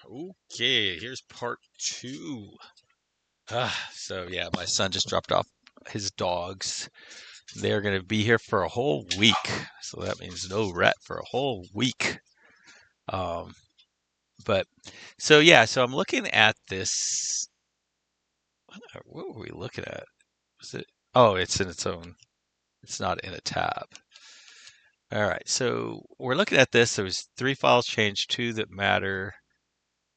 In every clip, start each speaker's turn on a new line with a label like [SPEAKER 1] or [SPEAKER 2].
[SPEAKER 1] Okay, here's part two. So yeah, my son just dropped off his dogs. They're going to be here for a whole week. So that means no rat for a whole week. Um, but so yeah, so I'm looking at this. What were we looking at? Was it? Oh, it's in its own. It's not in a tab. All right, so we're looking at this. There's three files changed, two that matter,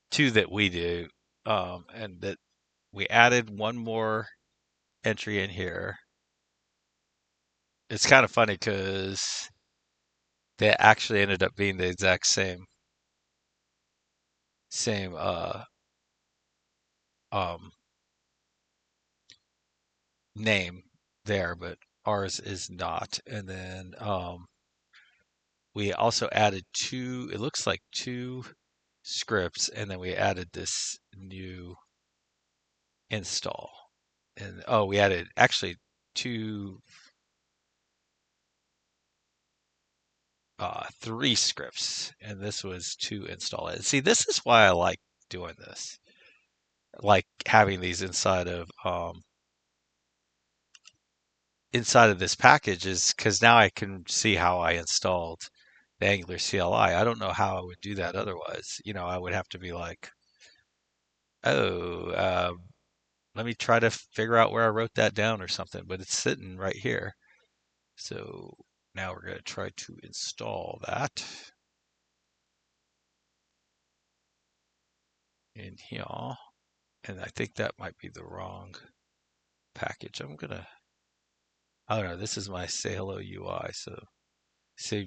[SPEAKER 1] two that we do, and that we added one more entry in here. It's kind of funny because they actually ended up being the exact same um name there, but ours is not. And then we also added two, it looks like two scripts, and then we added this new install. And oh, we added actually two three scripts, and this was to install it. See, this is why I like doing this. Like having these inside of this package is because now I can see how I installed the Angular CLI. I don't know how I would do that otherwise. I would have to be like, oh, let me try to figure out where I wrote that down or something, but it's sitting right here. So now we're going to try to install that in here. And I think that might be the wrong package. I don't know, this is my Say Hello UI. So see,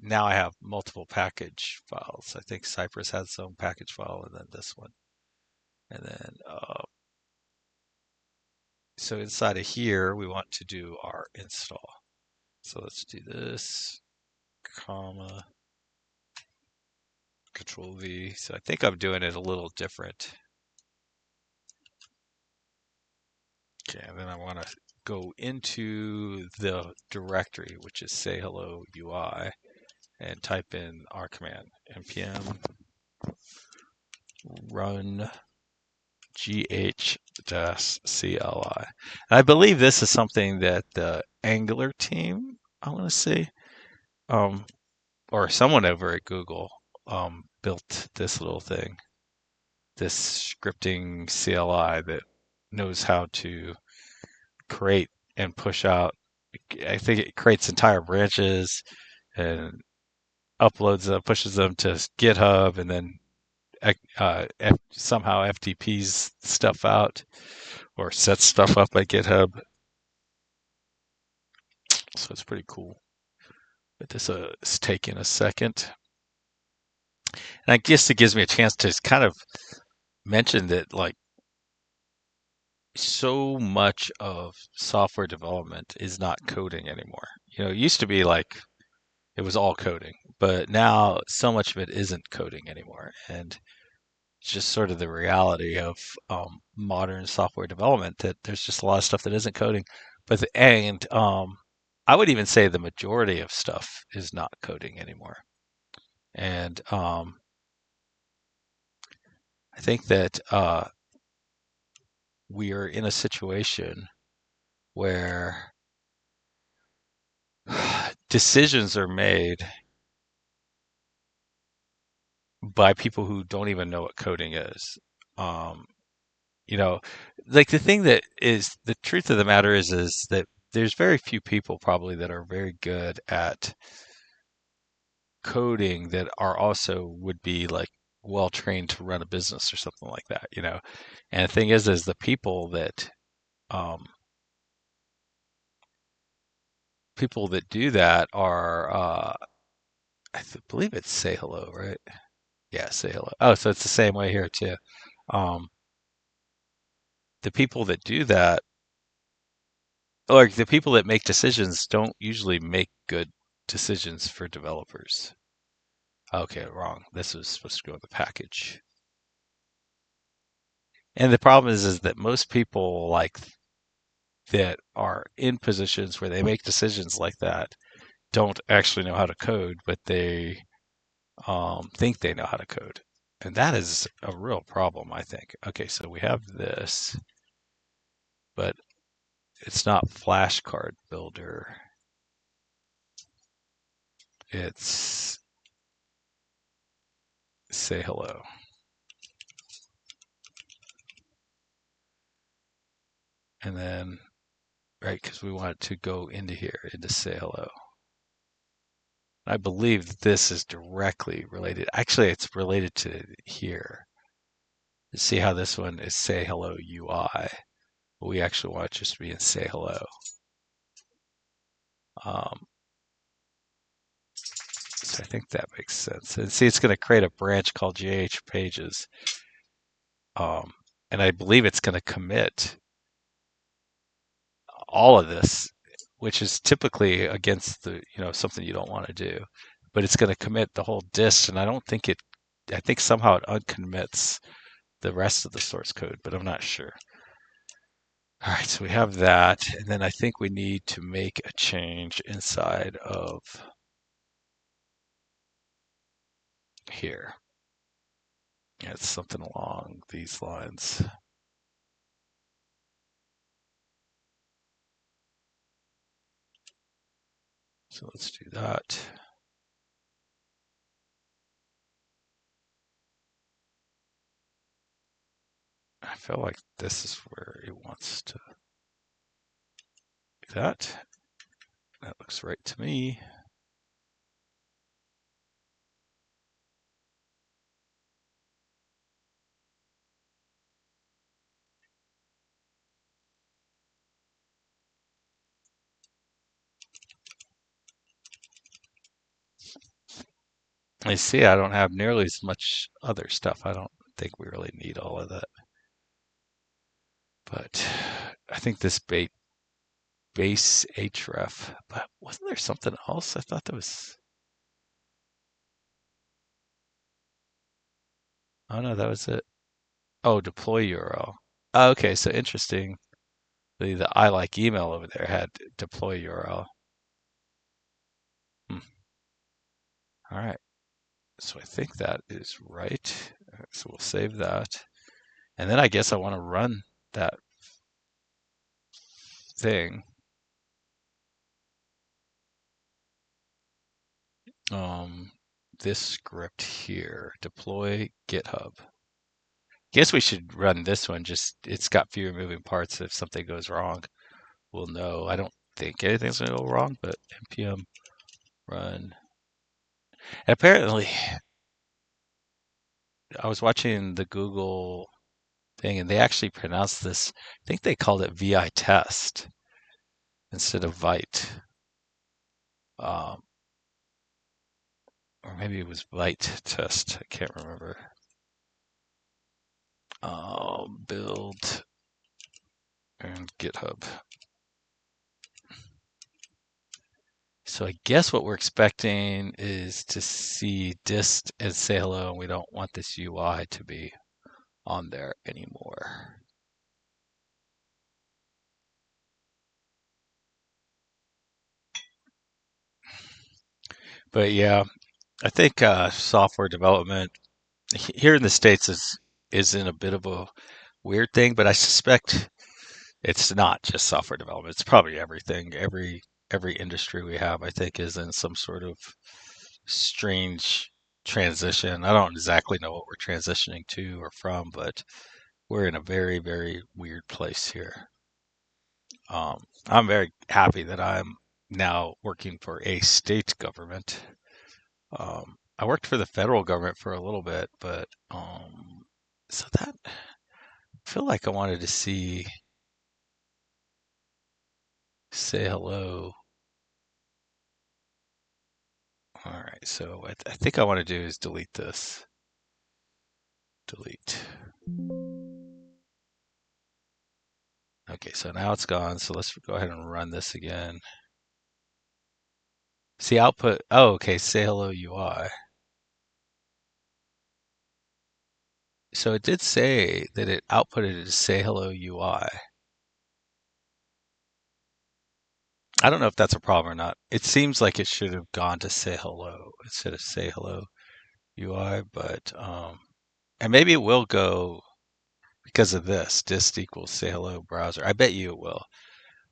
[SPEAKER 1] now I have multiple package files. I think Cypress has its own package file, and then this one. And then, so inside of here, we want to do our install. So let's do this, comma, Control V. So I think I'm doing it a little different. Okay, and then I want to go into the directory, which is Say Hello UI, and type in our command, npm run gh-cli. And I believe this is something that the Angular team, I want to say, um, or someone over at Google, built this little thing, this scripting CLI that knows how to create and push out. I think it creates entire branches and uploads them, pushes them to GitHub, and then somehow FTPs stuff out or sets stuff up at GitHub. So it's pretty cool. But this is taking a second. And I guess it gives me a chance to kind of mention that, like, so much of software development is not coding anymore. It used to be like it was all coding, but now so much of it isn't coding anymore. And it's just sort of the reality of modern software development that there's just a lot of stuff that isn't coding. And I would even say the majority of stuff is not coding anymore. And I think that we are in a situation where decisions are made by people who don't even know what coding is. Um, you know, like the thing that is the truth of the matter is that there's very few people probably that are very good at coding that are also would be like well trained to run a business or something like that. And the thing is the um, people that do that are believe it's Say Hello, right? Yeah, Say Hello. Oh, so it's the same way here too. Um, the people that do that, or the people that make decisions, don't usually make good decisions for developers. Okay, wrong. This was supposed to go in the package. And the problem is that most people like that are in positions where they make decisions like that don't actually know how to code, but they think they know how to code. And that is a real problem, I think. Okay, so we have this, but it's not flashcard builder. It's say hello. And then, right, because we want it to go into here, into say hello. I believe this is directly related. Actually, it's related to here. See how this one is say hello UI. But we actually want it just to be in say hello. Um, so I think that makes sense. And see, it's going to create a branch called GH pages. Um, and I believe it's going to commit all of this, which is typically against the, something you don't want to do. But it's going to commit the whole dist, and I think somehow it uncommits the rest of the source code, but I'm not sure. All right, so we have that, and then I think we need to make a change inside of here. Yeah, it's something along these lines. So let's do that. I feel like this is where it wants to do that. That looks right to me. I see I don't have nearly as much other stuff. I don't think we really need all of that. But I think this base href, but wasn't there something else? I thought there was. Oh no, that was it. Oh, deploy URL. Oh, okay, so interesting. The I like email over there had deploy URL. Hmm. All right. So I think that is right. So we'll save that. And then I guess I want to run that thing. Um, this script here, deploy GitHub. Guess we should run this one. Just it's got fewer moving parts. If something goes wrong, we'll know. I don't think anything's gonna go wrong, but npm run. And apparently, I was watching the Google thing, and they actually pronounced this. I think they called it vi test instead of vite, um, or maybe it was vite test. I can't remember. Build and GitHub. So I guess what we're expecting is to see dist and say hello, and we don't want this UI to be on there anymore. But yeah, I think software development here in the States is in a bit of a weird thing, but I suspect it's not just software development. It's probably everything. Every industry we have, I think, is in some sort of strange transition. I don't exactly know what we're transitioning to or from, but we're in a very, very weird place here. I'm very happy that I'm now working for a state government. I worked for the federal government for a little bit, but so that I feel like I wanted to see say hello. All right, so I think I want to do is delete this. Delete. Okay, so now it's gone. So let's go ahead and run this again. See output. Oh, okay. Say hello UI. So it did say that it outputted to say hello UI. I don't know if that's a problem or not. It seems like it should have gone to say hello instead of say hello UI, but And maybe it will go because of this. Dist equals say hello browser. I bet you it will.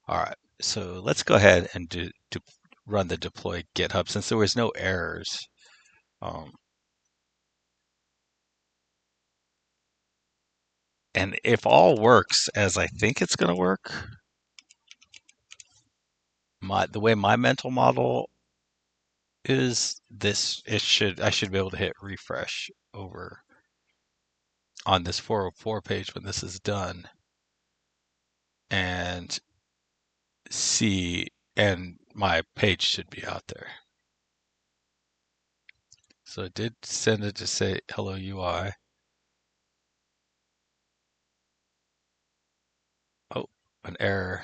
[SPEAKER 1] All right. So let's go ahead and run the deploy GitHub since there was no errors. Um, and if all works as I think it's going to work, the way my mental model is this, I should be able to hit refresh over on this 404 page when this is done and see, and my page should be out there. So I did send it to say hello UI. Oh, an error.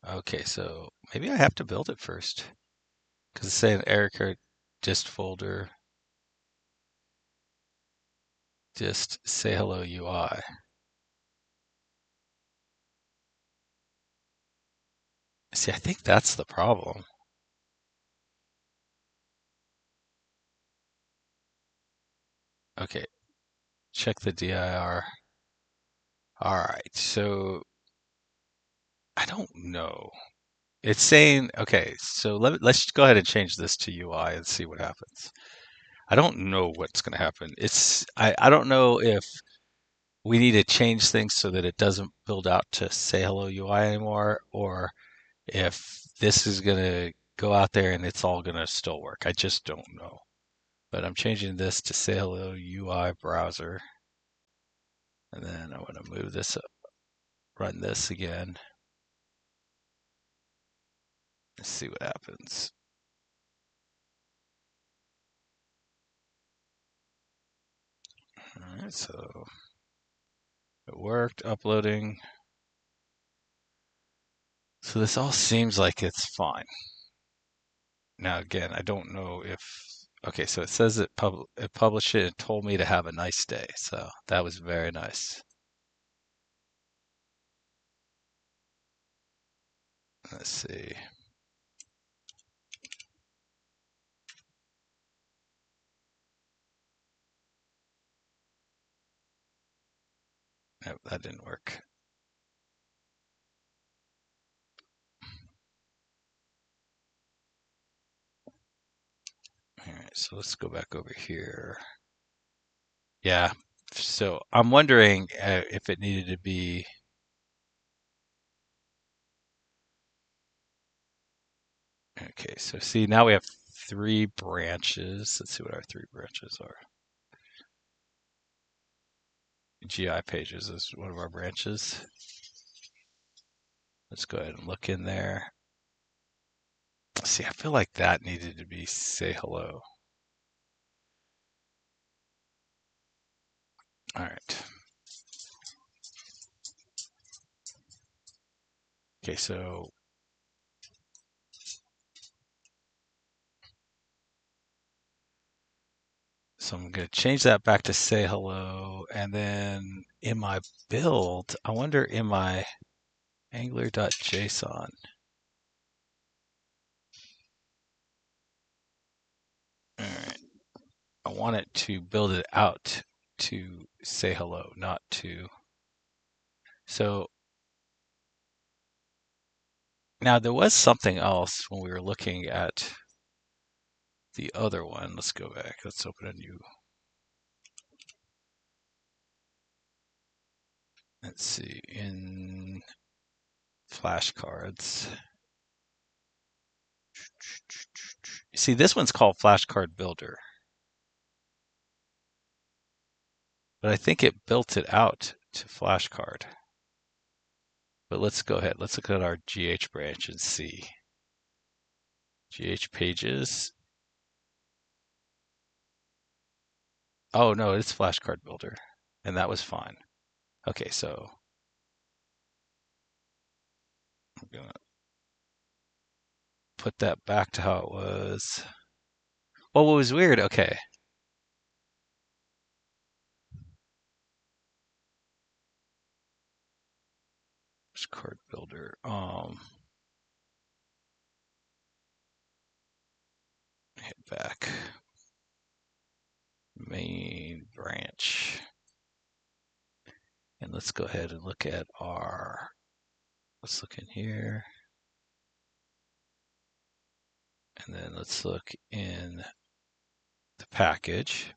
[SPEAKER 1] Okay, so maybe I have to build it first because it's saying error code dist folder, dist say hello UI. See, I think that's the problem. Okay, check the dir. All right, so I don't know. It's saying, okay, so let's go ahead and change this to UI and see what happens. I don't know what's going to happen. I don't know if we need to change things so that it doesn't build out to say hello UI anymore, or if this is going to go out there and it's all going to still work. I just don't know. But I'm changing this to say hello UI browser. And then I want to move this up, run this again. Let's see what happens. All right, so it worked, uploading. So this all seems like it's fine. Now, again, I don't know if, okay, so it says it published it and told me to have a nice day. So that was very nice. Let's see. Nope, that didn't work. All right, so let's go back over here. Yeah, so I'm wondering if it needed to be. Okay, so see, now we have 3 branches. Let's see what our 3 branches are. GI pages is one of our branches. Let's go ahead and look in there. See, I feel like that needed to be say hello. All right. Okay, so I'm going to change that back to say hello. And then in my build, I wonder in my angler.json, all right, I want it to build it out to say hello, not to. So now there was something else when we were looking at the other one. Let's go back. Let's open a new. Let's see, in flashcards. See, this one's called Flashcard Builder, but I think it built it out to flashcard. But let's go ahead. Let's look at our GH branch and see. GH pages. Oh no, it's Flashcard Builder, and that was fine. Okay, so I'm gonna put that back to how it was. Well, what was weird? Okay, Flashcard Builder. Hit back. let's go ahead and look at let's look in here. And then let's look in the package.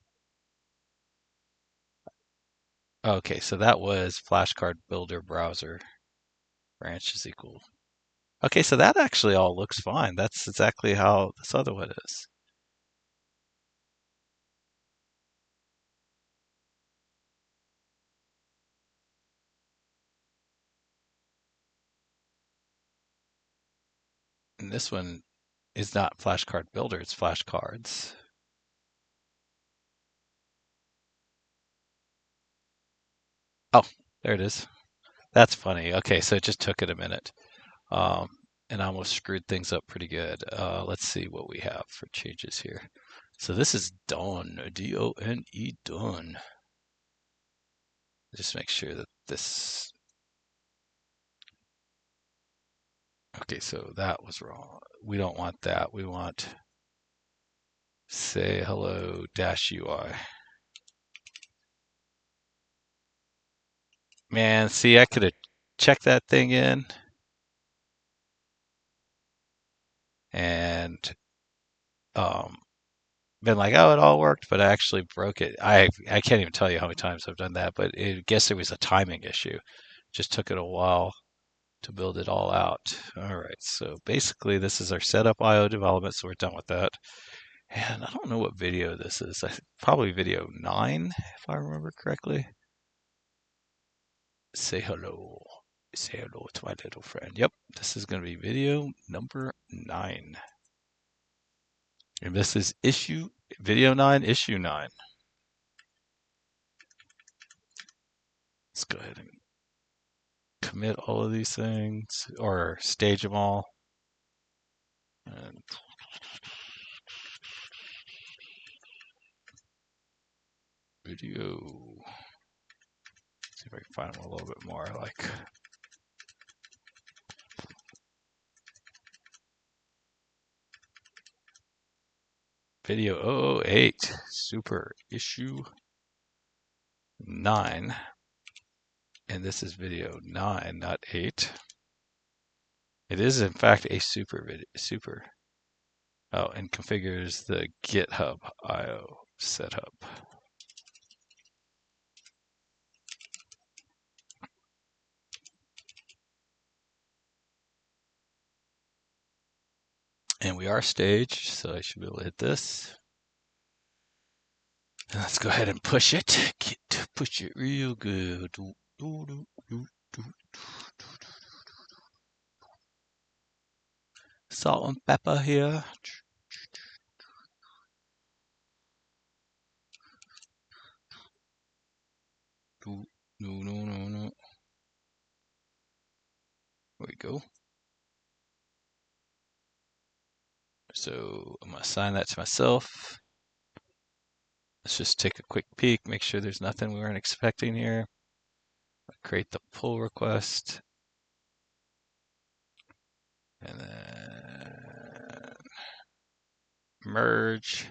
[SPEAKER 1] Okay, so that was flashcard builder browser branch is equal. Okay, so that actually all looks fine. That's exactly how this other one is. And this one is not flashcard builder, it's flashcards. Oh, there it is. That's funny. Okay, so it just took it a minute. Um, and I almost screwed things up pretty good. Let's see what we have for changes here. So this is done, D-O-N-E, done. Just make sure that this, okay, so that was wrong. We don't want that. We want say hello dash UI. Man, see, I could have checked that thing in and um, been like, oh, it all worked, but I actually broke it. I can't even tell you how many times I've done that, but I guess it was a timing issue. Just took it a while to build it all out. All right, so basically this is our setup IO development, so we're done with that. And I don't know what video this is. Probably video 9, if I remember correctly. Say hello. Say hello to my little friend. Yep, this is going to be video number 9. And this is video 9, issue 9. Let's go ahead and commit all of these things or stage them all. And video. See if I can find them a little bit more like. Video 008, super issue 9. And this is video 9, not 8. It is in fact a super video. Super. Oh, and configures the GitHubIO setup. And we are staged, so I should be able to hit this. And let's go ahead and push it. Push it real good. Salt and pepper here. No, no, no, no. There we go. So I'm going to assign that to myself. Let's just take a quick peek, make sure there's nothing we weren't expecting here. Create the pull request. And then merge.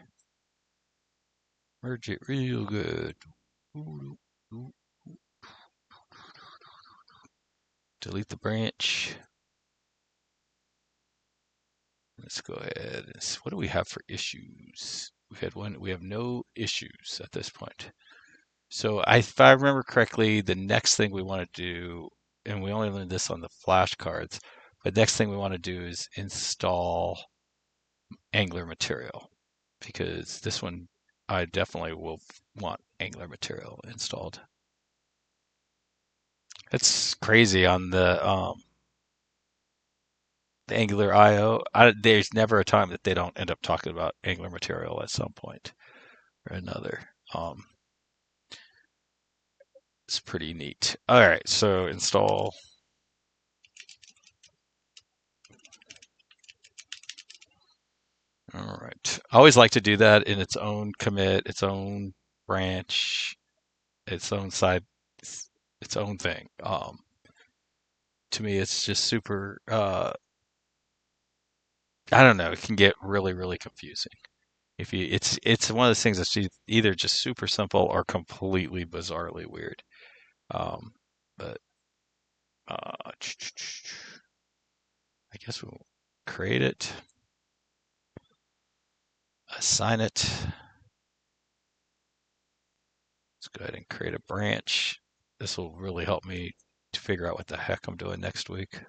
[SPEAKER 1] Merge it real good. Delete the branch. Let's go ahead. What do we have for issues? We've had one. We have no issues at this point. So if I remember correctly, the next thing we want to do, and we only learned this on the flashcards, but next thing we want to do is install Angular material, because this one I definitely will want Angular material installed. It's crazy on the Angular IO. There's never a time that they don't end up talking about Angular material at some point or another. It's pretty neat. All right, so install. All right. I always like to do that in its own commit, its own branch, its own side, its own thing. To me, it's just super. I don't know. It can get really, really confusing. It's one of those things that's either just super simple or completely bizarrely weird. Um, but I guess we'll create it, assign it. Let's go ahead and create a branch. This will really help me to figure out what the heck I'm doing next week.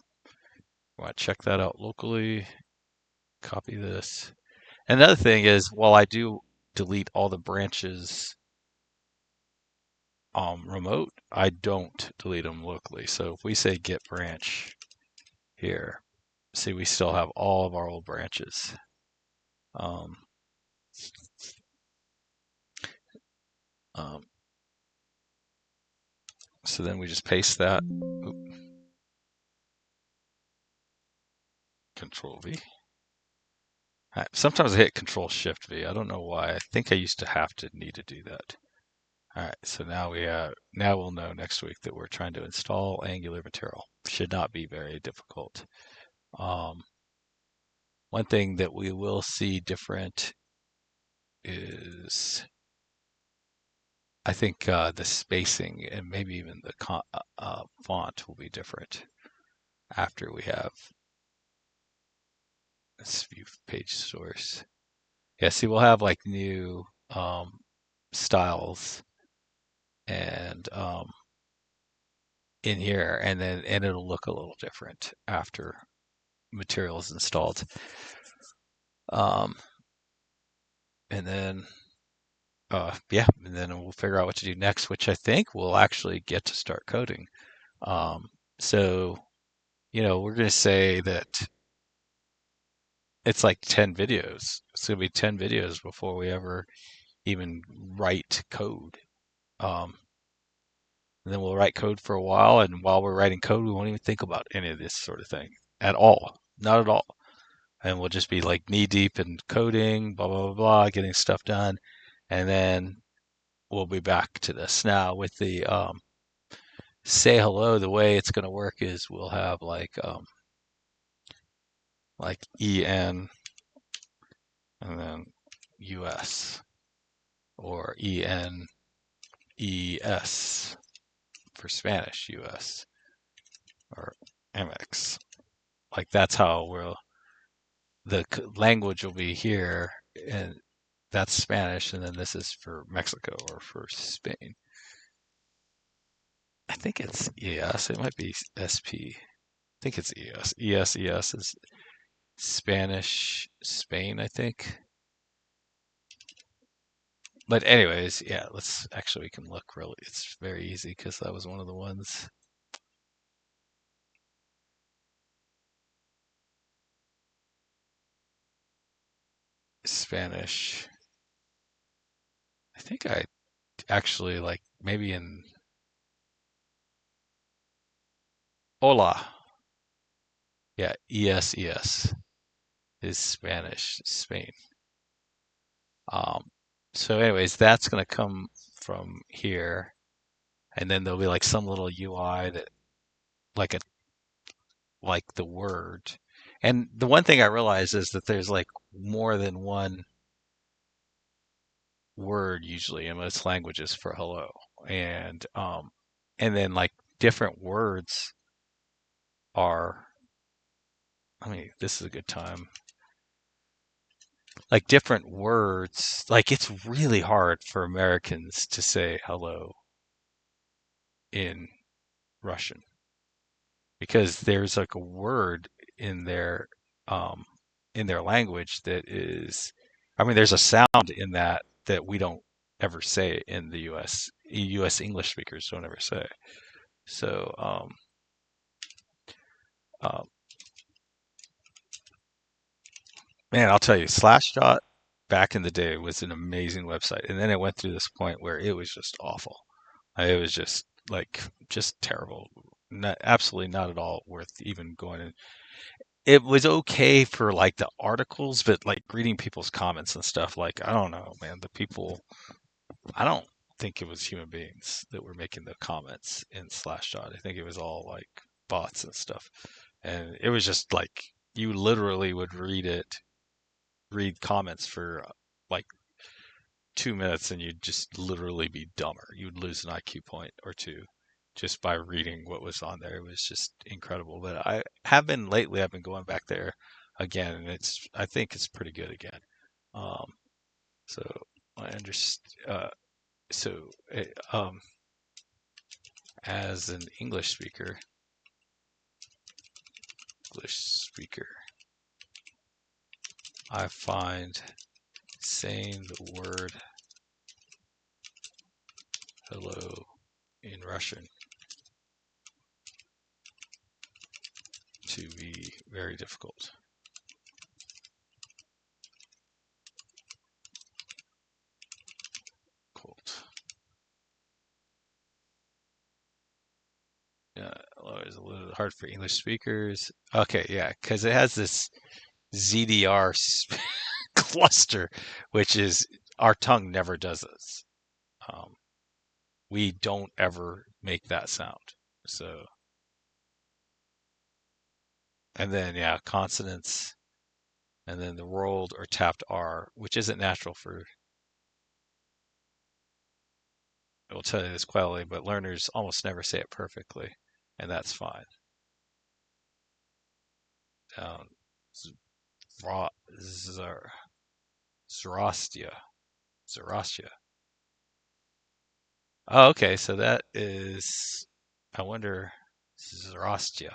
[SPEAKER 1] I want to check that out locally, copy this. Another thing is, while I do delete all the branches remote, I don't delete them locally. So if we say git branch here, see, we still have all of our old branches. Um, um, so then we just paste that. Oop. Control V. Sometimes I hit Control Shift V. I don't know why. I think I used to have to need to do that. All right, so now we'll know next week that we're trying to install Angular material. Should not be very difficult. One thing that we will see different is, I think, the spacing and maybe even the font will be different after we have this view page source. Yeah, see, we'll have like new styles and in here, and it'll look a little different after material is installed. And then yeah, and then we'll figure out what to do next, which I think we'll actually get to start coding. So, we're going to say that it's like 10 videos. It's going to be 10 videos before we ever even write code. And then we'll write code for a while, and while we're writing code, we won't even think about any of this sort of thing at all. Not at all. And we'll just be like knee deep in coding, blah, blah, blah, blah, getting stuff done. And then we'll be back to this. Now with the say hello, the way it's going to work is we'll have like en and then us, or ENES for Spanish, US, or MX. Like that's how the language will be here, and that's Spanish, and then this is for Mexico or for Spain. I think it's ES. It might be SP. I think it's ES. ES is Spanish, Spain, I think. But anyways, yeah, we can look really, it's very easy because that was one of the ones. Spanish. I think I actually like maybe in Hola. Yeah, ES is Spanish, Spain. Um, so anyways, that's gonna come from here, and then there'll be like some little UI that like a like the word. And the one thing I realize is that there's like more than one word usually in most languages for hello, and then like different words are. I mean, this is a good time. Like different words, like it's really hard for Americans to say hello in Russian because there's like a word in their um, in their language that is, I mean, there's a sound in that we don't ever say in the U.S. U.S. English speakers don't ever say. So, uh, man, I'll tell you, Slashdot back in the day was an amazing website, and then it went through this point where it was just awful. It was just like just terrible. Not, absolutely not at all worth even going in. It was okay for like the articles, but like reading people's comments and stuff, like I don't know, man, the people, I don't think it was human beings that were making the comments in Slashdot. I think it was all like bots and stuff. And it was just like you literally would read comments for like 2 minutes and you'd just literally be dumber. You'd lose an IQ point or two. just by reading what was on there. It was just incredible. But I have been lately. I've been going back there again, and I think it's pretty good again. Um, so I understand. So as an English speaker, I find saying the word hello in Russian to be very difficult. Yeah, hello is a little hard for English speakers. Okay, yeah, because it has this ZDR cluster, which is our tongue never does this. Um, we don't ever make that sound. So, and then yeah, consonants, and then the rolled or tapped R, which isn't natural for. I will tell you this quietly, but learners almost never say it perfectly, and that's fine. Um, Zoroastia. Zoroastia. Oh, okay. So that is, I wonder, Zoroastia.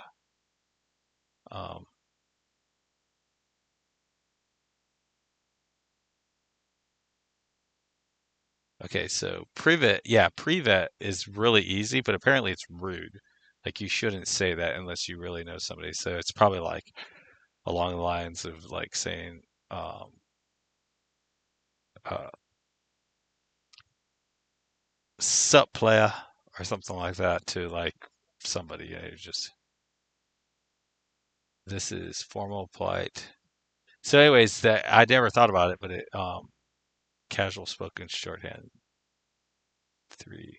[SPEAKER 1] Um, okay, so privet, yeah, privet is really easy, but apparently it's rude. Like you shouldn't say that unless you really know somebody. So it's probably like along the lines of like saying, um, uh, sup player or something like that to like somebody. You know, just this is formal, polite. So, anyways, that I never thought about it, but casual spoken shorthand three.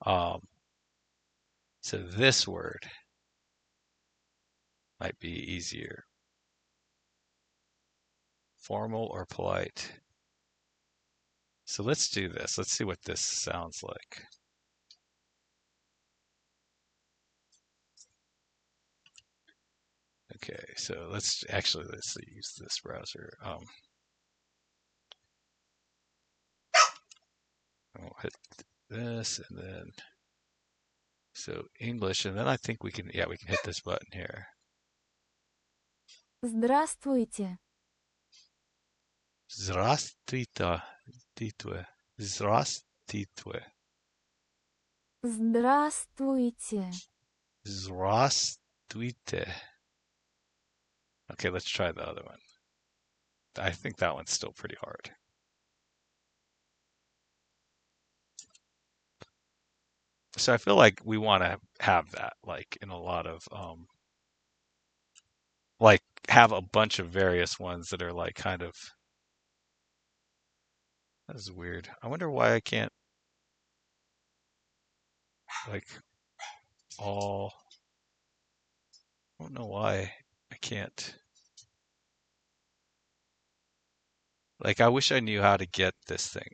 [SPEAKER 1] Um, so this word might be easier. Formal or polite. So let's do this. Let's see what this sounds like. Okay, so let's use this browser. I'll hit this and then so English, and then I think we can hit this button here.
[SPEAKER 2] Здравствуйте.
[SPEAKER 1] Здравствуйте. Здравствуйте.
[SPEAKER 2] Здравствуйте.
[SPEAKER 1] Здравствуйте. Okay, let's try the other one. I think that one's still pretty hard. So I feel like we want to have that, like in a lot of like have a bunch of various ones that are like kind of. That is weird. I wonder why I can't like all. I don't know why I can't. Like I wish I knew how to get this thing.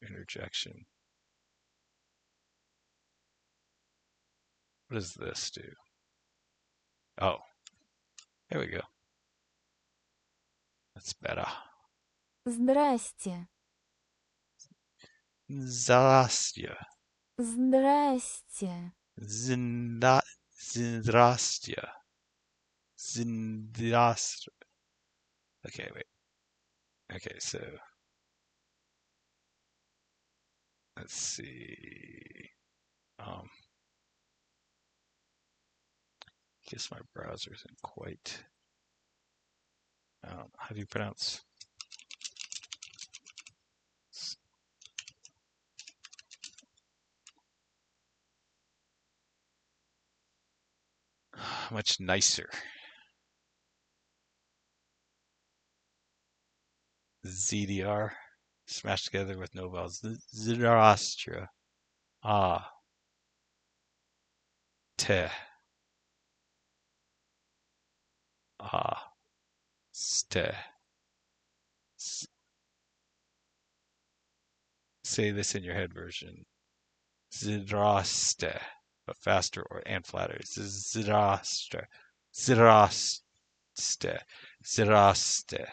[SPEAKER 1] Interjection. What does this do? Oh, there we go. That's better.
[SPEAKER 2] Здрасте.
[SPEAKER 1] Zdrastya.
[SPEAKER 2] Здрасте.
[SPEAKER 1] Zdrastya. Zdrastya. Okay, wait. Okay, so let's see. Um, guess my browser isn't quite. How do you pronounce? Much nicer. ZDR smashed together with no vowels. Zoroastra. Ah. Te. Ah. Ste. Say this in your head version. Zdraste. But faster and flatter. Zdraste. Zdraste. Zdraste.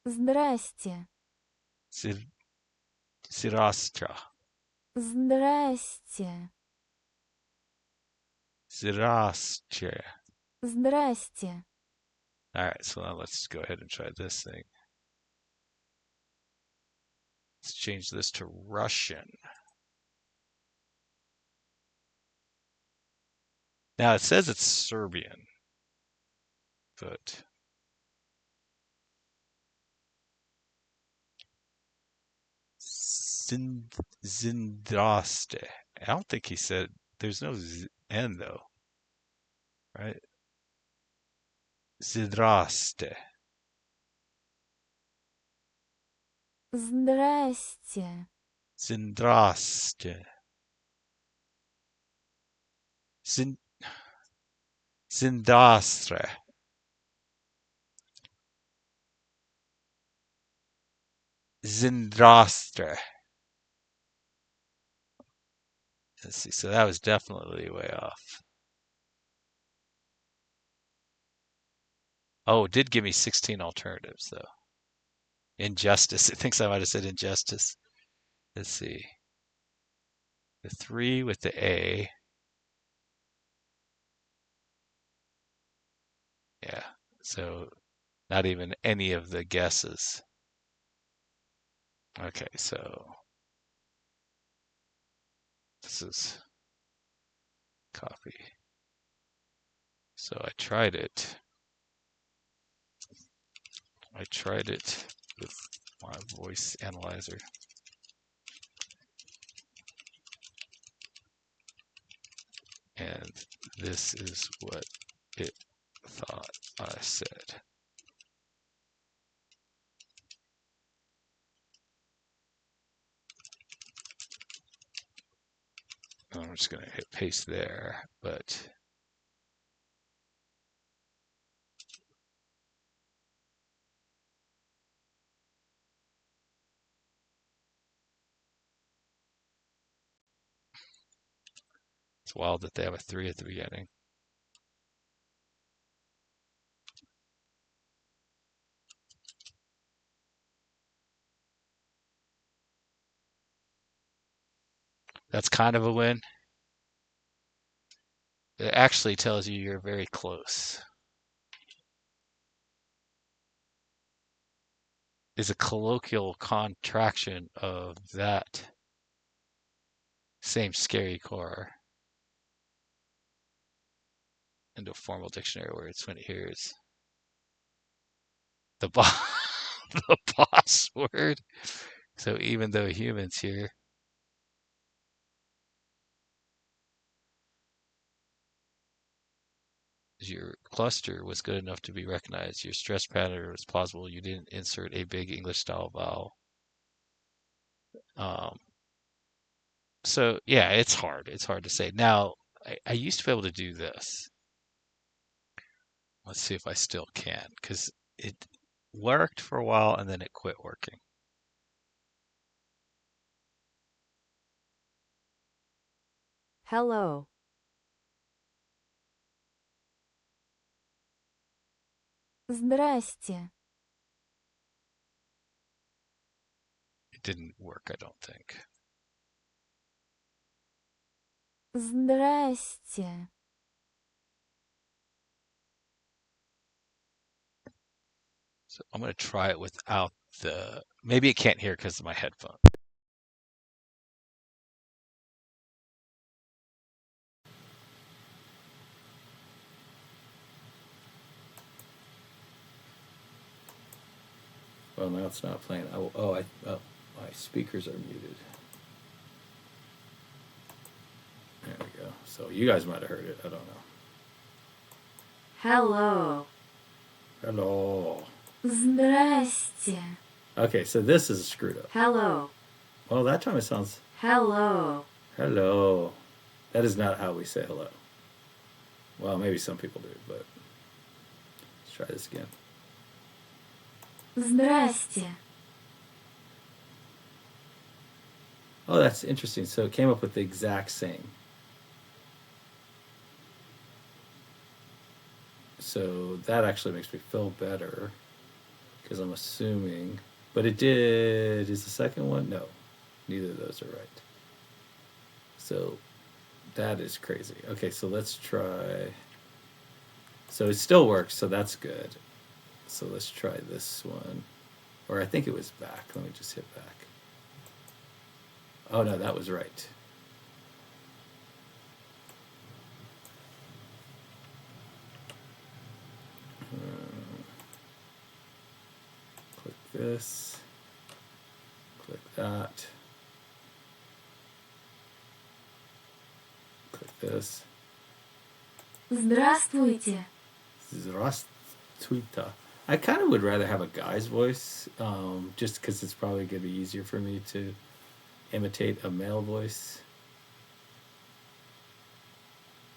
[SPEAKER 2] Здрасте.
[SPEAKER 1] Zirastra.
[SPEAKER 2] Здрасте.
[SPEAKER 1] Zirastre.
[SPEAKER 2] Здрасте.
[SPEAKER 1] All right, so now let's go ahead and try this thing. Let's change this to Russian. Now it says it's Serbian, but Zindraste. I don't think he said there's no N though, right? Zdraste.
[SPEAKER 2] Здрасте.
[SPEAKER 1] Zindraste. Zin Zindastre. Zindrastre. Let's see. So that was definitely way off. Oh, it did give me 16 alternatives though. Injustice. It thinks I might have said injustice. Let's see. The 3 with the A. Yeah. So not even any of the guesses. Okay, so this is copy. So I tried it. With my voice analyzer. And this is what it thought I said. I'm just going to hit paste there, but it's wild that they have a 3 at the beginning. That's kind of a win. It actually tells you you're very close. Is a colloquial contraction of that same scary core into a formal dictionary words when it hears the boss, the boss word. So even though humans here, your cluster was good enough to be recognized, your stress pattern was plausible, you didn't insert a big English style vowel. Um, so yeah, it's hard. It's hard to say. Now, I used to be able to do this. Let's see if I still can, because it worked for a while and then it quit working.
[SPEAKER 2] Hello. Здрасте.
[SPEAKER 1] It didn't work, I don't think.
[SPEAKER 2] Здрасте.
[SPEAKER 1] So I'm going to try it without the. Maybe it can't hear because of my headphone. Well, now it's not playing. My speakers are muted. There we go. So you guys might have heard it. I don't know.
[SPEAKER 2] Hello.
[SPEAKER 1] Hello.
[SPEAKER 2] Здрасте.
[SPEAKER 1] Okay, so this is screwed up.
[SPEAKER 2] Hello.
[SPEAKER 1] Well, that time it sounds.
[SPEAKER 2] Hello.
[SPEAKER 1] Hello. That is not how we say hello. Well, maybe some people do, but let's try this again.
[SPEAKER 2] Здрасте.
[SPEAKER 3] Oh, that's interesting. So it came up with the exact same. So that actually makes me feel better because I'm assuming. But it did. Is the second one? No, neither of those are right. So that is crazy. Okay, so let's try. So it still works, so that's good. So let's try this one. Or I think it was back. Let me just hit back. Oh no, that was right. Click this. Click that. Click this.
[SPEAKER 2] Здравствуйте.
[SPEAKER 3] Здравствуйте. I kind of would rather have a guy's voice, just because it's probably going to be easier for me to imitate a male voice.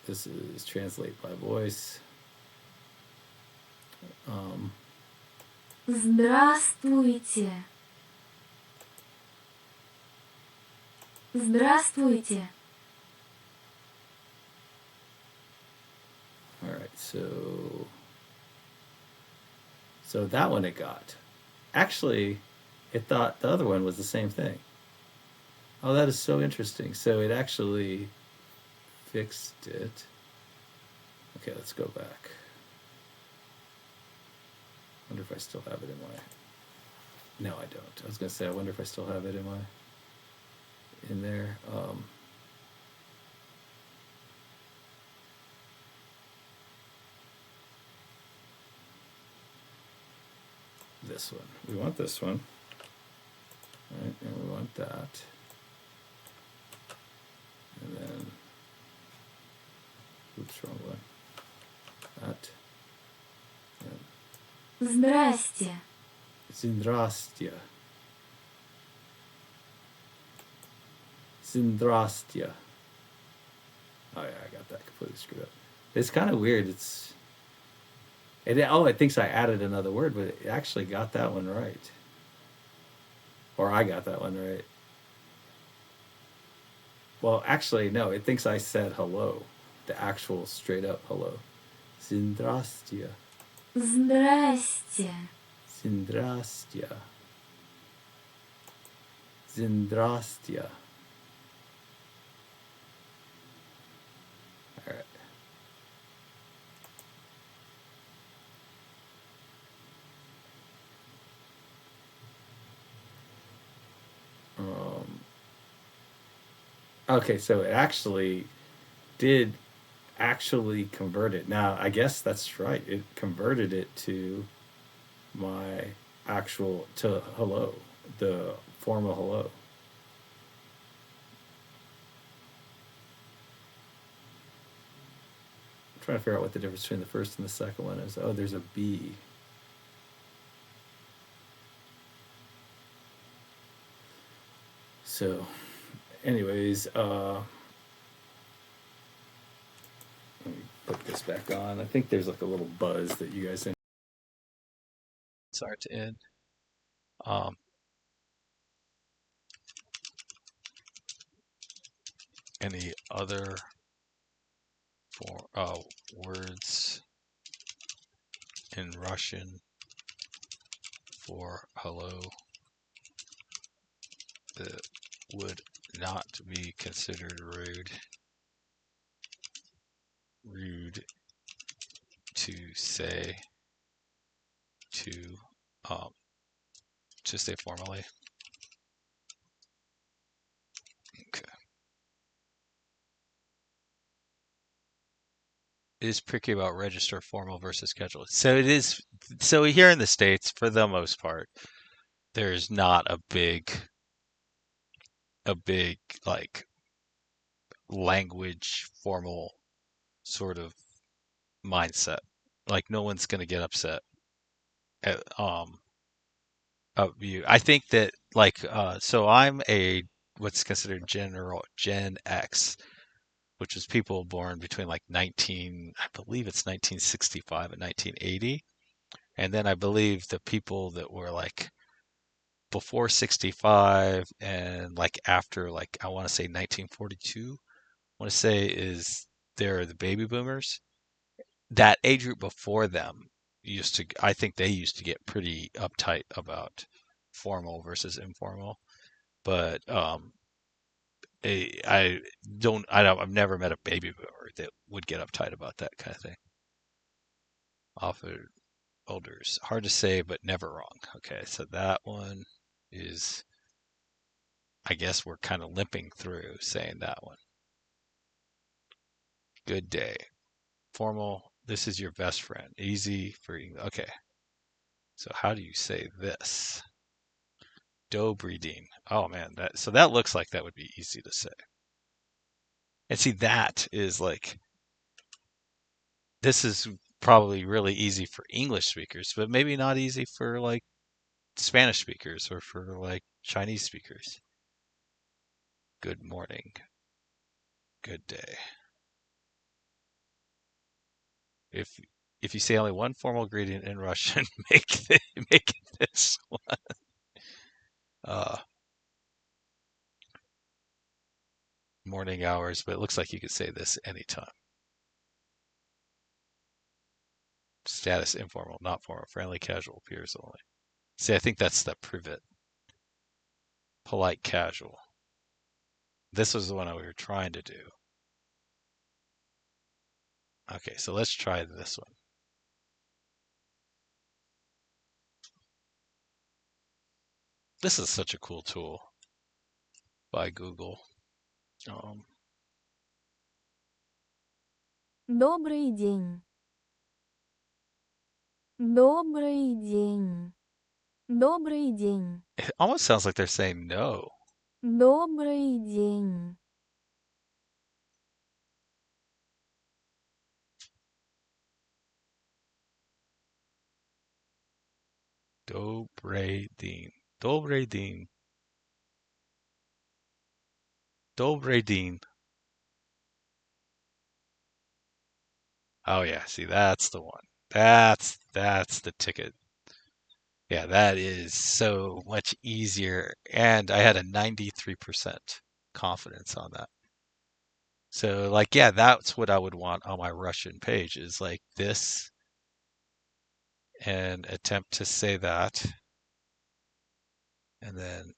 [SPEAKER 3] This is translate by voice. Um,
[SPEAKER 2] Здравствуйте. Здравствуйте.
[SPEAKER 3] all right, so that one it got. Actually, it thought the other one was the same thing. Oh, that is so interesting. So it actually fixed it. Okay, let's go back. Wonder if I still have it in my. No, I don't. I was gonna say I wonder if I still have it in my in there. This one. We want this one. Right, and we want that. And then oops, wrong one. That. And
[SPEAKER 2] Здрасте.
[SPEAKER 3] Zindrastia. Zindrastia. Oh yeah, I got that completely screwed up. It's kind of weird. It thinks I added another word, but it actually got that one right. Or I got that one right. Well, actually, no. It thinks I said hello, the actual straight up hello. Zindrastia.
[SPEAKER 2] Здрасте.
[SPEAKER 3] Zindrastia. Zindrastia. All right. Um, okay, so it actually did actually convert it. Now, I guess that's right. It converted it to my actual to hello, the form of hello. I'm trying to figure out what the difference between the first and the second one is. Oh, there's a B. So, anyways, let me put this back on. I think there's like a little buzz that you guys.
[SPEAKER 1] Start to end. Um, any other for words in Russian for hello that would not be considered rude to say to um, say formally. Okay. It is picky about register formal versus casual. So it is. So here in the States, for the most part, there's not a big like language formal sort of mindset. Like no one's gonna get upset at of you. I think that like so I'm a what's considered Gen X, which is people born between like I believe it's 1965 and 1980. And then I believe the people that were like before 65 and like after like I want to say 1942, I want to say is they're the baby boomers. That age group before them used to, I think they used to get pretty uptight about formal versus informal. But I I've never met a baby boomer that would get uptight about that kind of thing. Often elders, hard to say, but never wrong. Okay, so that one is, I guess we're kind of limping through saying that one. Good day. Formal, this is your best friend. Easy for you. Okay, so how do you say this? Dobry Dean. Oh man, that looks like that would be easy to say. And see, that is like, this is probably really easy for English speakers, but maybe not easy for like Spanish speakers or for like Chinese speakers. Good morning. Good day. If if you say only one formal greeting in Russian, make this one. Uh, Morning hours, but it looks like you could say this anytime. Status informal, not formal, friendly, casual, peers only. See, I think that's the privet. Polite, casual. This was the one we were trying to do. Okay, so let's try this one. This is such a cool tool by Google. Um,
[SPEAKER 2] Добрый день. Добрый день. Добрый день.
[SPEAKER 1] it almost sounds like they're saying no.
[SPEAKER 2] Добрый день.
[SPEAKER 1] Dobre din. Dobre din. Dobre din. Oh yeah, see that's the one. That's the ticket. Yeah, that is so much easier. And I had a 93% confidence on that. So like yeah, that's what I would want on my Russian page is like this and attempt to say that. And then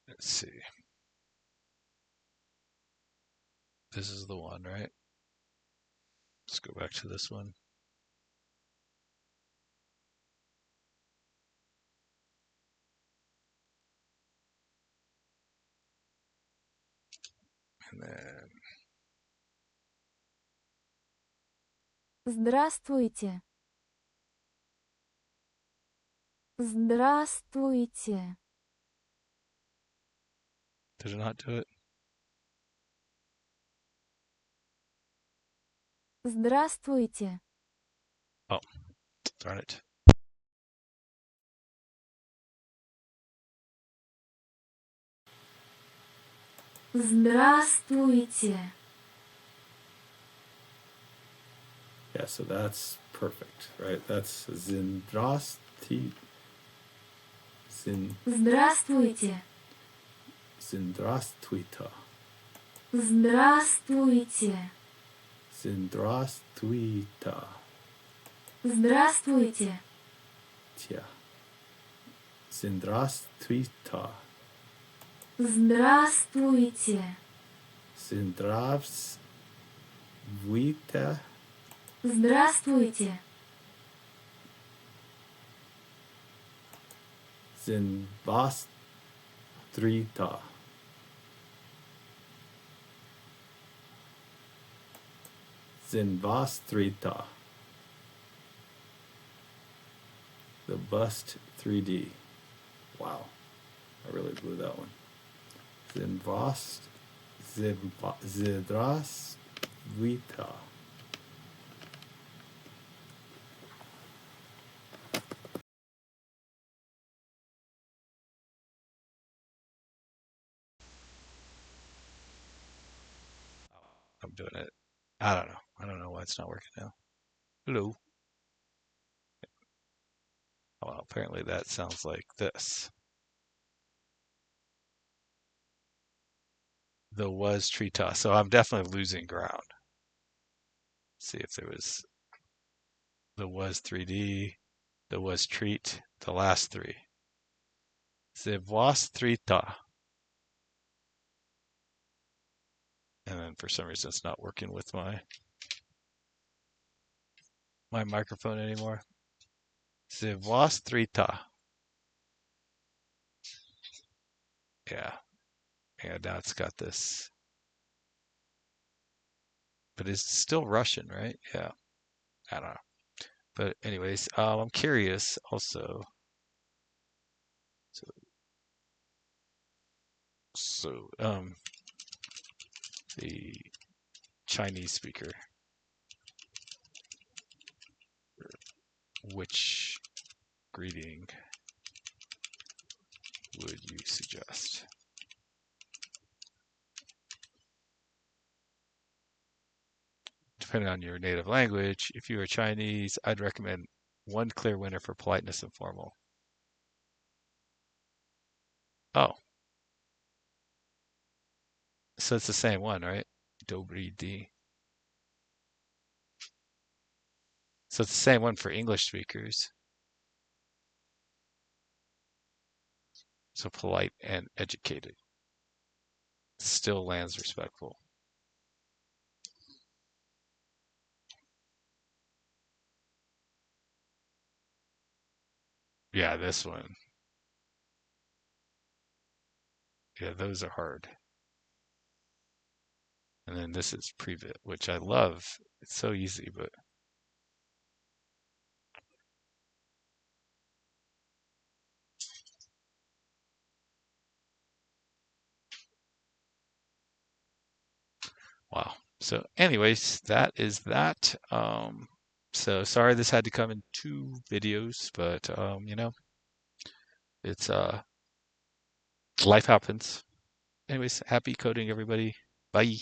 [SPEAKER 1] let's see. This is the one, right? Let's go back to this one. And then
[SPEAKER 2] Здравствуйте. Здравствуйте.
[SPEAKER 1] did it not do it?
[SPEAKER 2] Здравствуйте.
[SPEAKER 1] Oh, darn it.
[SPEAKER 2] Здравствуйте.
[SPEAKER 3] Yeah, so that's perfect, right? That's Zindrasti.
[SPEAKER 2] Здравствуйте.
[SPEAKER 3] Zindrastwita.
[SPEAKER 2] Здравствуйте.
[SPEAKER 3] Zindrastwita.
[SPEAKER 2] Здравствуйте.
[SPEAKER 3] Tja. Zindrastwita.
[SPEAKER 2] Здравствуйте.
[SPEAKER 3] Zindravsvita.
[SPEAKER 2] Здравствуйте.
[SPEAKER 3] Zinvastrita. Zinvastrita. The Bust 3D. Wow. I really blew that one. Zidrasvita.
[SPEAKER 1] I'm doing it. I don't know. I don't know why it's not working now. Hello. Oh, well, apparently that sounds like this. The was tree toss. So I'm definitely losing ground. See if there was the was 3D, the was treat, the last three. The was trita. And then for some reason it's not working with my microphone anymore. The was trita. Yeah. Yeah, now it's got this. But it's still Russian, right? Yeah. I don't know. But anyways, I'm curious also. So the Chinese speaker, which greeting would you suggest? Depending on your native language, if you are Chinese, I'd recommend one clear winner for politeness and formal. Oh, so it's the same one, right? Dobry D. So it's the same one for English speakers. So polite and educated. Still lands respectful. Yeah, this one. Yeah, those are hard. And then this is Previt, which I love. It's so easy, but wow. So anyways, that is that. So sorry this had to come in 2 videos, but it's life happens. Anyways, happy coding everybody. Bye.